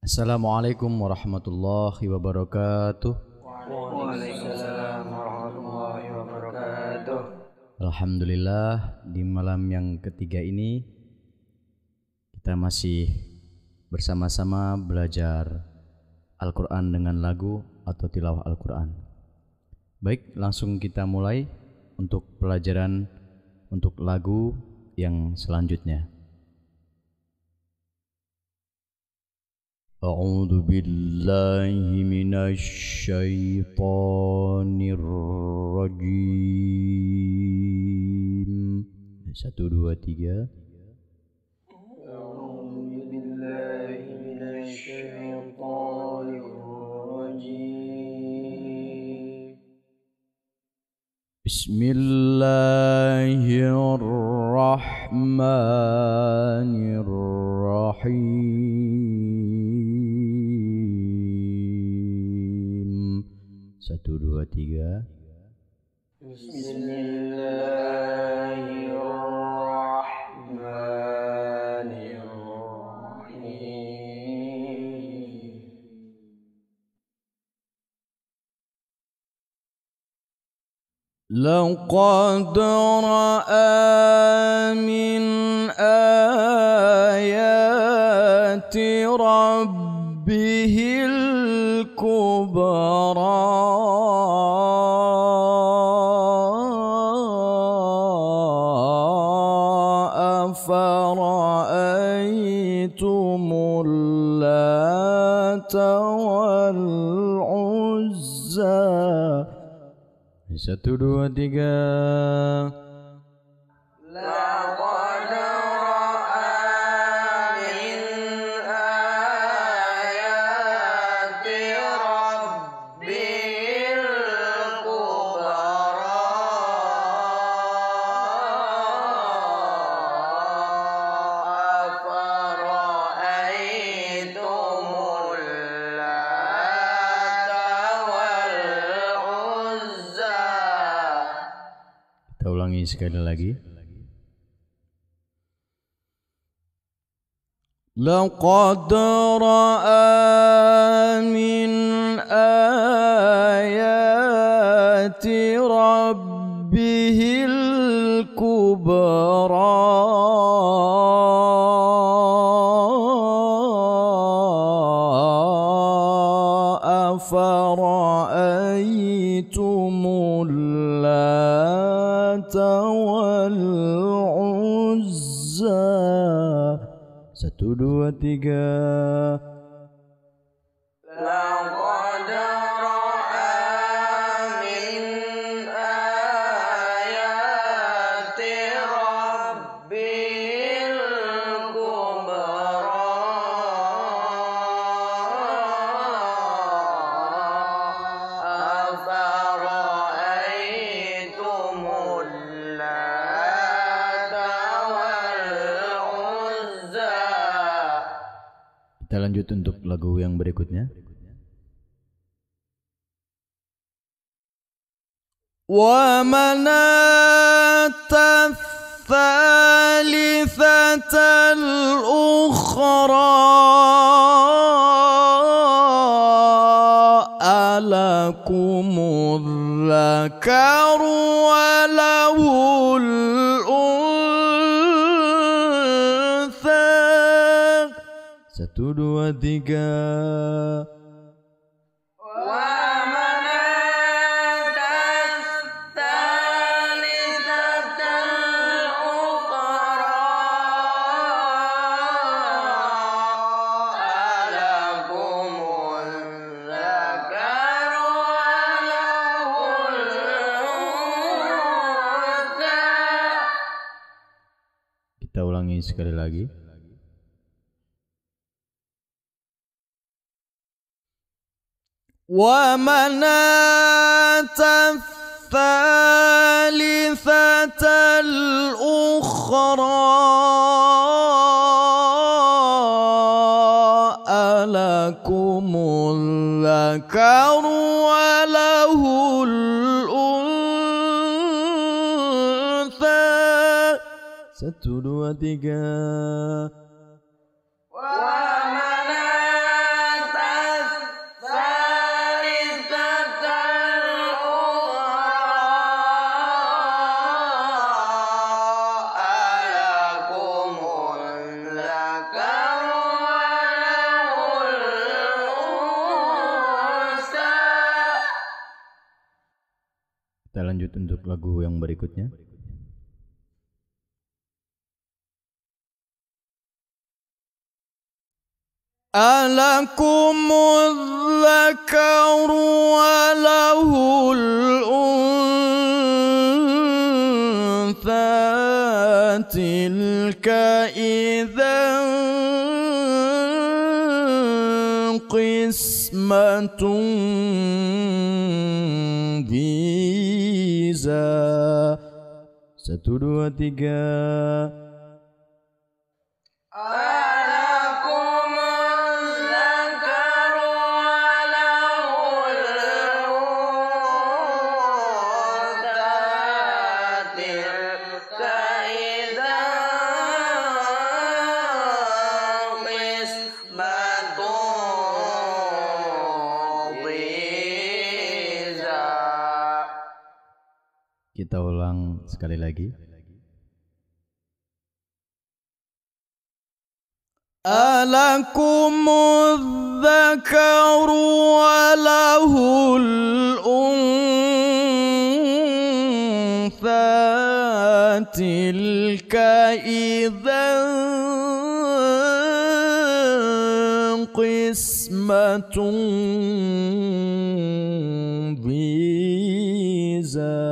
Assalamualaikum warahmatullahi wabarakatuh. Waalaikumsalam warahmatullahi wabarakatuh. Alhamdulillah, di malam yang ketiga ini kita masih bersama-sama belajar Al-Quran dengan lagu atau tilawah Al-Quran. Baik, langsung kita mulai untuk pelajaran untuk lagu yang selanjutnya. A'udzu billahi minasy syaithanir rajim. 1 2 3. A'udzu billahi minasy syaithanir rajim. Bismillahirrahmanirrahim. 1 2 3. Bismillahirrahmanirrahim. لقد رأى من آيات ربه الكبرى أفرأيتم اللات والعزى 1 2 3. لقد رأى من آيات ربه الكبرى أفرأيتم اللات والعزى. Kita ulangi sekali lagi. لقد رأى من آيات ربه الكبرى أفرأيتم اللات والعزى 1 2 3. لقد رأى من آيات ربه الكبرى أفرأيتم اللات والعزى. Kita lanjut untuk lagu yang berikutnya. ومناة الثالثة الأخرى ألكم الذكر وله الأنثى 1 2 3. ومناة الثالثة الأخرى ألكم الذكر وله الأنثى. Kita ulangi sekali lagi. ومناة الثالثة الأخرى ألكم الذكر وله الأنثى 1 2 3. ومناة untuk lagu yang berikutnya. Alakumul dzakaru wa lahul untha tilka idzan qismatun biza. 1, 2, 3. Kita ulang sekali lagi. Alakumul dzakaru wa lahul untha tilka idzan qismatun biza.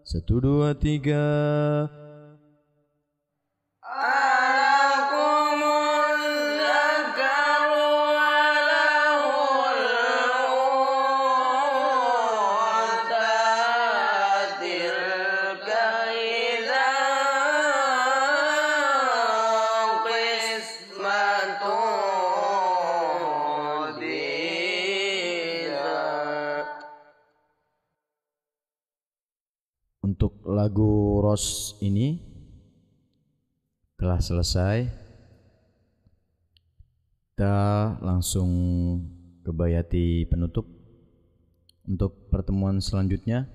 1, 2, 3. Untuk lagu Ros ini telah selesai. Kita langsung ke bayati penutup. Untuk pertemuan selanjutnya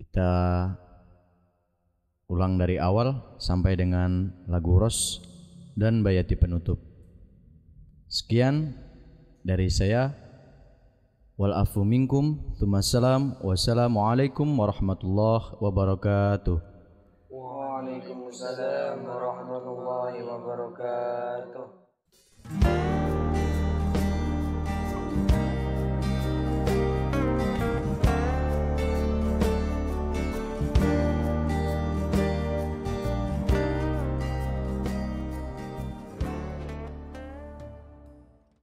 kita ulang dari awal sampai dengan lagu Ros dan bayati penutup. Sekian dari saya. Wal afu minkum. Tsummassalam. Wassalamualaikum warahmatullahi wabarakatuh. Waalaikumsalam warahmatullahi wabarakatuh.